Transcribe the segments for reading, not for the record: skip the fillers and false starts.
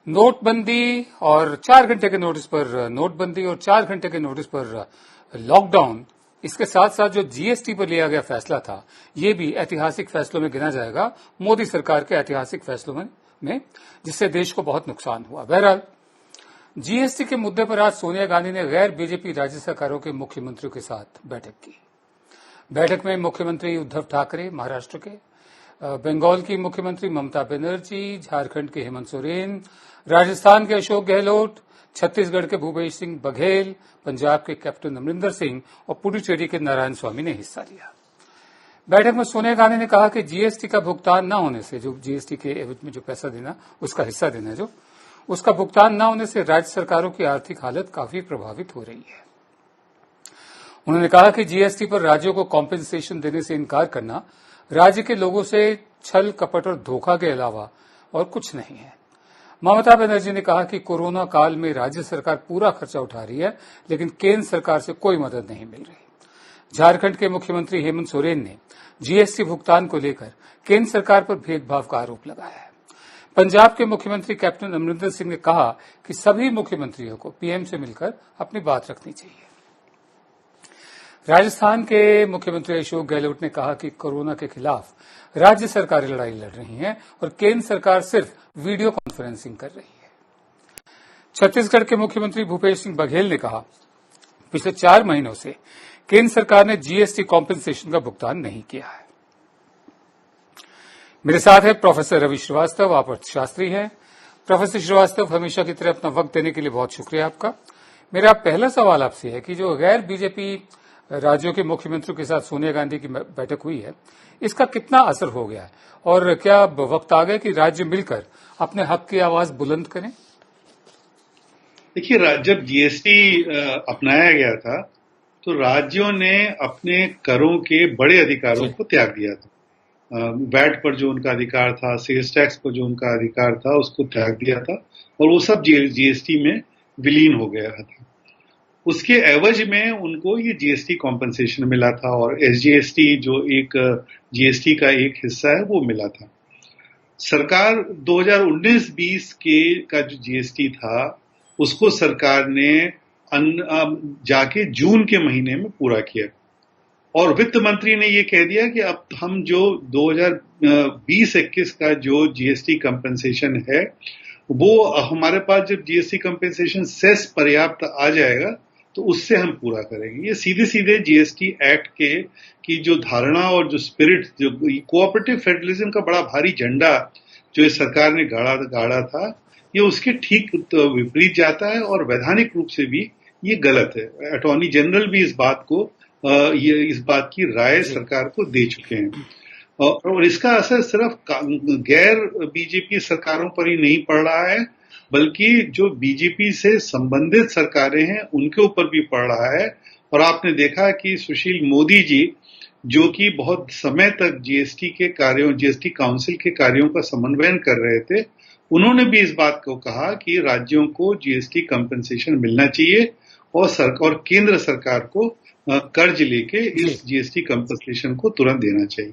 नोटबंदी और 4 घंटे के नोटिस पर नोटबंदी और 4 घंटे के नोटिस पर लॉकडाउन, इसके साथ साथ जो जीएसटी पर लिया गया फैसला था, ये भी ऐतिहासिक फैसलों में गिना जाएगा, मोदी सरकार के ऐतिहासिक फैसलों में, जिससे देश को बहुत नुकसान हुआ। बहरहाल, जीएसटी के मुद्दे पर आज सोनिया गांधी ने गैर बीजेपी राज्य सरकारों के मुख्यमंत्रियों के साथ बैठक की। बैठक में मुख्यमंत्री उद्धव ठाकरे महाराष्ट्र के, बंगाल की मुख्यमंत्री ममता बनर्जी, झारखंड के हेमंत सोरेन, राजस्थान के अशोक गहलोत, छत्तीसगढ़ के भूपेश सिंह बघेल, पंजाब के कैप्टन अमरिंदर सिंह और पुडुचेरी के नारायण स्वामी ने हिस्सा लिया। बैठक में सोनिया गांधी ने कहा कि जीएसटी का भुगतान न होने से, जो जीएसटी के एवज में जो पैसा देना, उसका हिस्सा देना, जो उसका भुगतान न होने से राज्य सरकारों की आर्थिक हालत काफी प्रभावित हो रही है। उन्होंने कहा कि जीएसटी पर राज्यों को कॉम्पेंसेशन देने से इनकार करना राज्य के लोगों से छल कपट और धोखा के अलावा और कुछ नहीं है। ममता बनर्जी ने कहा कि कोरोना काल में राज्य सरकार पूरा खर्चा उठा रही है, लेकिन केंद्र सरकार से कोई मदद नहीं मिल रही। झारखंड के मुख्यमंत्री हेमंत सोरेन ने जीएसटी भुगतान को लेकर केंद्र सरकार पर भेदभाव का आरोप लगाया है। पंजाब के मुख्यमंत्री कैप्टन अमरिंदर सिंह ने कहा कि सभी मुख्यमंत्रियों को पीएम से मिलकर अपनी बात रखनी चाहिए। राजस्थान के मुख्यमंत्री अशोक गहलोत ने कहा कि कोरोना के खिलाफ राज्य सरकारें लड़ाई लड़ रही हैं और केंद्र सरकार सिर्फ वीडियो कॉन्फ्रेंसिंग कर रही है। छत्तीसगढ़ के मुख्यमंत्री भूपेश सिंह बघेल ने कहा, पिछले 4 महीनों से केंद्र सरकार ने जीएसटी कॉम्पेंसेशन का भुगतान नहीं किया है। मेरे साथ है प्रोफेसर रवि श्रीवास्तव, आप अर्थशास्त्री हैं। प्रोफेसर श्रीवास्तव, हमेशा की तरह अपना वक्त देने के लिए बहुत शुक्रिया आपका। मेरा पहला सवाल आपसे है कि जो गैर बीजेपी राज्यों के मुख्यमंत्रियों के साथ सोनिया गांधी की बैठक हुई है, इसका कितना असर हो गया है और क्या वक्त आ गया कि राज्य मिलकर अपने हक की आवाज बुलंद करें? देखिए, जब जीएसटी अपनाया गया था तो राज्यों ने अपने करों के बड़े अधिकारों को त्याग दिया था। वैट पर जो उनका अधिकार था, सेल्स टैक्स पर जो उनका अधिकार था, उसको त्याग दिया था और वो सब जीएसटी में विलीन हो गया था। उसके एवज में उनको ये जीएसटी कॉम्पेंसेशन मिला था और एसजीएसटी जो एक जीएसटी का एक हिस्सा है वो मिला था। सरकार 2019-20 का जो जीएसटी था उसको सरकार ने जाके जून के महीने में पूरा किया और वित्त मंत्री ने ये कह दिया कि अब हम जो 2020-21 का जो जीएसटी कॉम्पेंसेशन है वो हमारे पास जब जीएसटी कॉम्पेंसेशन सेस पर्याप्त आ जाएगा तो उससे हम पूरा करेंगे। ये सीधे सीधे जीएसटी एक्ट की जो धारणा और जो स्पिरिट, जो कोऑपरेटिव फेडरलिज्म का बड़ा भारी झंडा जो इस सरकार ने गाड़ा था, ये उसके ठीक विपरीत जाता है और वैधानिक रूप से भी ये गलत है। अटॉर्नी जनरल भी इस बात की राय सरकार को दे चुके हैं और इसका असर सिर्फ गैर बीजेपी सरकारों पर ही नहीं पड़ रहा है, बल्कि जो बीजेपी से संबंधित सरकारें हैं उनके ऊपर भी पड़ रहा है। और आपने देखा कि सुशील मोदी जी, जो कि बहुत समय तक जीएसटी काउंसिल के कार्यों का समन्वयन कर रहे थे, उन्होंने भी इस बात को कहा कि राज्यों को जीएसटी कंपनसेशन मिलना चाहिए और केंद्र सरकार को कर्ज लेके इस जीएसटी कंपनसेशन को तुरंत देना चाहिए।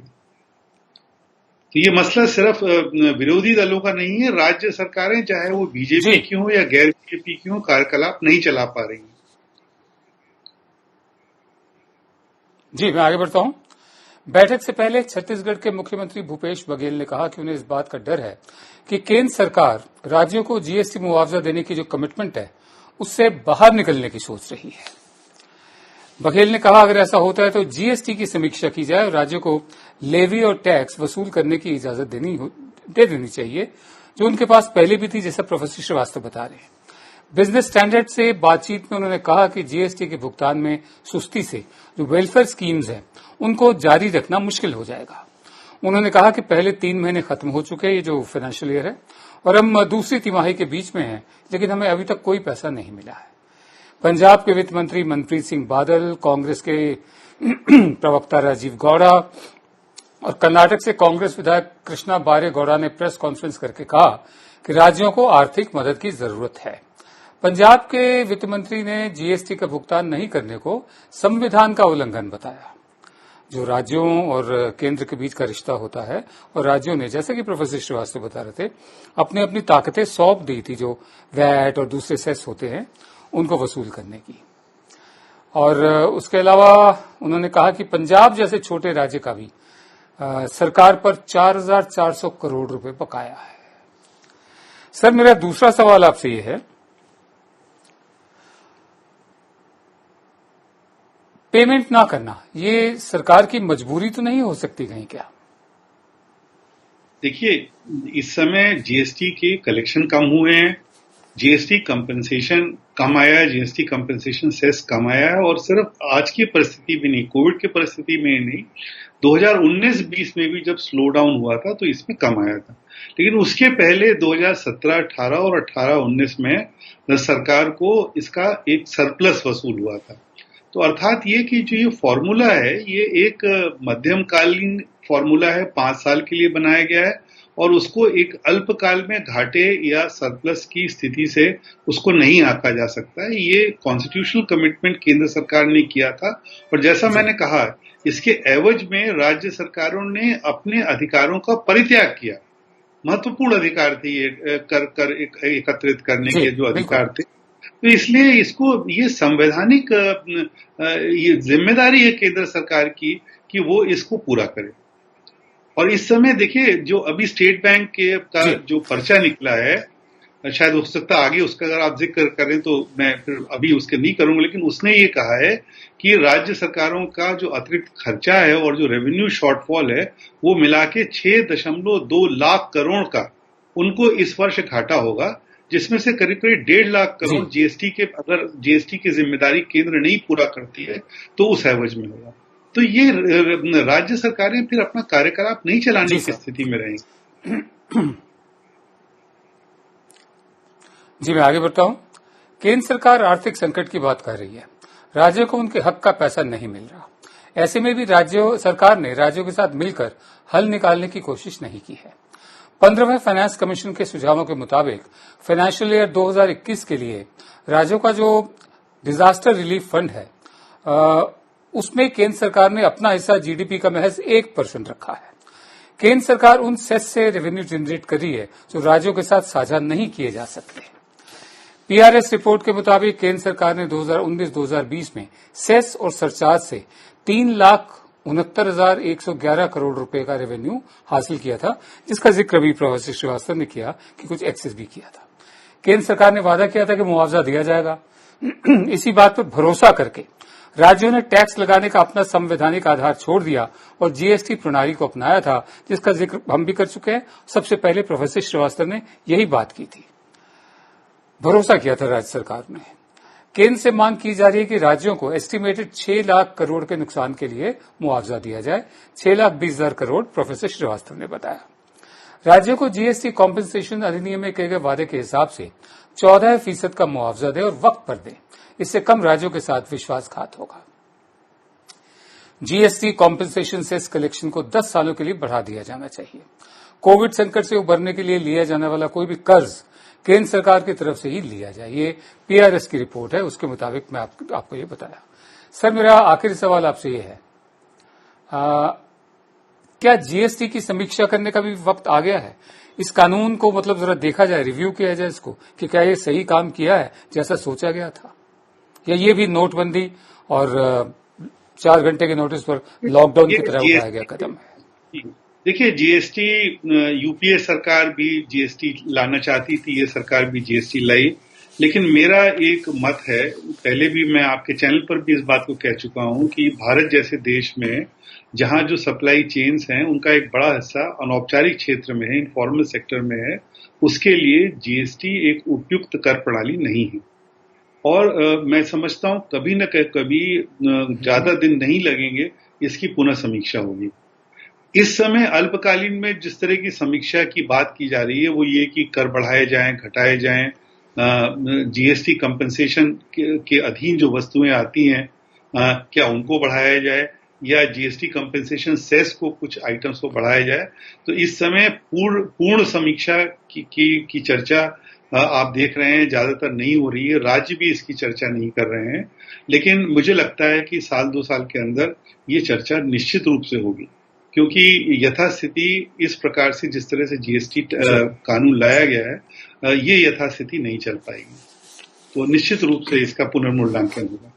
तो ये मसला सिर्फ विरोधी दलों का नहीं है, राज्य सरकारें चाहे वो बीजेपी की हो या गैर बीजेपी की हो, कार्यकलाप नहीं चला पा रही हैं। जी, मैं आगे बढ़ता हूं। बैठक से पहले छत्तीसगढ़ के मुख्यमंत्री भूपेश बघेल ने कहा कि उन्हें इस बात का डर है कि केंद्र सरकार राज्यों को जीएसटी मुआवजा देने की जो कमिटमेंट है उससे बाहर निकलने की सोच रही है। बघेल ने कहा, अगर ऐसा होता है तो जीएसटी की समीक्षा की जाए और राज्यों को लेवी और टैक्स वसूल करने की इजाजत दे देनी चाहिए, जो उनके पास पहले भी थी, जैसा प्रोफेसर श्रीवास्तव बता रहे हैं। बिजनेस स्टैंडर्ड से बातचीत में उन्होंने कहा कि जीएसटी के भुगतान में सुस्ती से जो वेलफेयर स्कीम्स हैं उनको जारी रखना मुश्किल हो जाएगा। उन्होंने कहा कि पहले 3 महीने खत्म हो चुके हैं, ये जो फाइनेंशियल ईयर है, और हम दूसरी तिमाही के बीच में हैं, लेकिन हमें अभी तक कोई पैसा नहीं मिला है। पंजाब के वित्त मंत्री मनप्रीत सिंह बादल, कांग्रेस के प्रवक्ता राजीव गौड़ा और कर्नाटक से कांग्रेस विधायक कृष्णा बारे गौड़ा ने प्रेस कॉन्फ्रेंस करके कहा कि राज्यों को आर्थिक मदद की जरूरत है। पंजाब के वित्त मंत्री ने जीएसटी का भुगतान नहीं करने को संविधान का उल्लंघन बताया। जो राज्यों और केंद्र के बीच का रिश्ता होता है, और राज्यों ने, जैसे कि प्रोफेसर श्रीवास्तव बता रहे थे, अपनी अपनी ताकतें सौंप दी थी, जो वैट और दूसरे सेस होते हैं उनको वसूल करने की। और उसके अलावा उन्होंने कहा कि पंजाब जैसे छोटे राज्य का भी सरकार पर 4,400 करोड़ रुपए बकाया है। सर, मेरा दूसरा सवाल आपसे ये है, पेमेंट ना करना ये सरकार की मजबूरी तो नहीं हो सकती कहीं क्या? देखिए, इस समय जीएसटी के कलेक्शन कम हुए हैं, जीएसटी कंपनसेशन कम आया है, जीएसटी कंपनसेशन सेस कम आया है, और सिर्फ आज की परिस्थिति में नहीं, कोविड की परिस्थिति में नहीं, 2019-20 में भी जब स्लो डाउन हुआ था तो इसमें कम आया था। लेकिन उसके पहले 2017-18 और 18-19 में सरकार को इसका एक सरप्लस वसूल हुआ था। तो अर्थात ये कि जो ये फॉर्मूला है, ये एक मध्यमकालीन फॉर्मूला है, 5 साल के लिए बनाया गया है, और उसको एक अल्पकाल में घाटे या सरप्लस की स्थिति से उसको नहीं आंका जा सकता है। ये कॉन्स्टिट्यूशनल कमिटमेंट केंद्र सरकार ने किया था, और जैसा मैंने कहा, इसके एवज में राज्य सरकारों ने अपने अधिकारों का परित्याग किया। महत्वपूर्ण अधिकार थे ये कर एकत्रित करने के जो अधिकार थे, तो इसलिए इसको ये संवैधानिक ये जिम्मेदारी है केंद्र सरकार की कि वो इसको पूरा करे। और इस समय देखिए, जो अभी स्टेट बैंक का जो पर्चा निकला है, शायद हो सकता आगे उसका अगर आप जिक्र करें तो मैं फिर अभी उसके नहीं करूंगा, लेकिन उसने ये कहा है कि राज्य सरकारों का जो अतिरिक्त खर्चा है और जो रेवेन्यू शॉर्टफॉल है, वो मिला के 6.2 लाख करोड़ का उनको इस वर्ष घाटा होगा, जिसमें से करीब करीब 1.5 लाख करोड़ जीएसटी के, अगर जीएसटी की जिम्मेदारी केंद्र नहीं पूरा करती है तो उस एवज में होगा। तो ये राज्य सरकारें फिर अपना कार्यकलाप नहीं चलाने की स्थिति में रहेंगी। जी, मैं आगे बढ़ता हूं। केंद्र सरकार आर्थिक संकट की बात कर रही है, राज्यों को उनके हक का पैसा नहीं मिल रहा। ऐसे में भी सरकार ने राज्यों के साथ मिलकर हल निकालने की कोशिश नहीं की है। 15वें फाइनेंस कमीशन के सुझावों के मुताबिक फाइनेंशियल ईयर 2021 के लिए राज्यों का जो डिजास्टर रिलीफ फंड है, उसमें केंद्र सरकार ने अपना हिस्सा जीडीपी का महज 1% रखा है। केंद्र सरकार उन सेस से रेवेन्यू जनरेट कर रही है जो राज्यों के साथ साझा नहीं किए जा सकते। पीआरएस रिपोर्ट के मुताबिक केंद्र सरकार ने 2019-2020 में सेस और सरचार्ज से 3,69,111 करोड़ रुपए का रेवेन्यू हासिल किया था, जिसका जिक्र भी प्रोफेसर श्रीवास्तव ने किया कि कुछ एक्सेस भी किया था। केंद्र सरकार ने वादा किया था कि मुआवजा दिया जाएगा। इसी बात पर भरोसा करके राज्यों ने टैक्स लगाने का अपना संवैधानिक आधार छोड़ दिया और जीएसटी प्रणाली को अपनाया था, जिसका जिक्र हम भी कर चुके हैं। सबसे पहले प्रोफेसर श्रीवास्तव ने यही बात की थी। भरोसा किया था राज्य सरकार ने। केंद्र से मांग की जा रही है कि राज्यों को एस्टिमेटेड 6 लाख करोड़ के नुकसान के लिए मुआवजा दिया जाए। 6,20,000 करोड़ प्रोफेसर श्रीवास्तव ने बताया। राज्यों को जीएसटी कॉम्पेंसेशन अधिनियम में किए गए वादे के हिसाब से 14% का मुआवजा दे और वक्त पर दे। इससे कम राज्यों के साथ विश्वासघात होगा। जीएसटी कॉम्पेंसेशन सेस कलेक्शन को 10 सालों के लिए बढ़ा दिया जाना चाहिए। कोविड संकट से उबरने के लिए लिया जाने वाला कोई भी कर्ज केंद्र सरकार की तरफ से ही लिया जाए। ये पीआरएस की रिपोर्ट है, उसके मुताबिक मैं आपको ये बताया। सर, मेरा आखिरी सवाल आपसे ये है, क्या जीएसटी की समीक्षा करने का भी वक्त आ गया है? इस कानून को मतलब जरा देखा जाए, रिव्यू किया जाए इसको कि क्या ये सही काम किया है जैसा सोचा गया था, या ये भी नोटबंदी और 4 घंटे के नोटिस पर लॉकडाउन की तरह उठाया गया कदम है? देखिए, जीएसटी, यूपीए सरकार भी जीएसटी लाना चाहती थी, ये सरकार भी जीएसटी लाई, लेकिन मेरा एक मत है, पहले भी मैं आपके चैनल पर भी इस बात को कह चुका हूं कि भारत जैसे देश में जहां जो सप्लाई चेन्स हैं उनका एक बड़ा हिस्सा अनौपचारिक क्षेत्र में है, इनफॉर्मल सेक्टर में है, उसके लिए जीएसटी एक उपयुक्त कर प्रणाली नहीं है। और मैं समझता हूं कभी न कभी ज्यादा दिन नहीं लगेंगे, इसकी पुनः समीक्षा होगी। इस समय अल्पकालीन में जिस तरह की समीक्षा की बात की जा रही है वो ये कि कर बढ़ाए जाएं, घटाए जाएं, जीएसटी कंपनसेशन के अधीन जो वस्तुएं आती हैं क्या उनको बढ़ाया जाए, या जीएसटी कंपेंसेशन सेस को कुछ आइटम्स को बढ़ाया जाए। तो इस समय पूर्ण समीक्षा की चर्चा आप देख रहे हैं ज्यादातर नहीं हो रही है, राज्य भी इसकी चर्चा नहीं कर रहे हैं, लेकिन मुझे लगता है कि साल 2 साल के अंदर ये चर्चा निश्चित रूप से होगी, क्योंकि यथास्थिति इस प्रकार से जिस तरह से जीएसटी कानून लाया गया है ये यथास्थिति नहीं चल पाएगी। तो निश्चित रूप से इसका पुनर्मूल्यांकन होगा।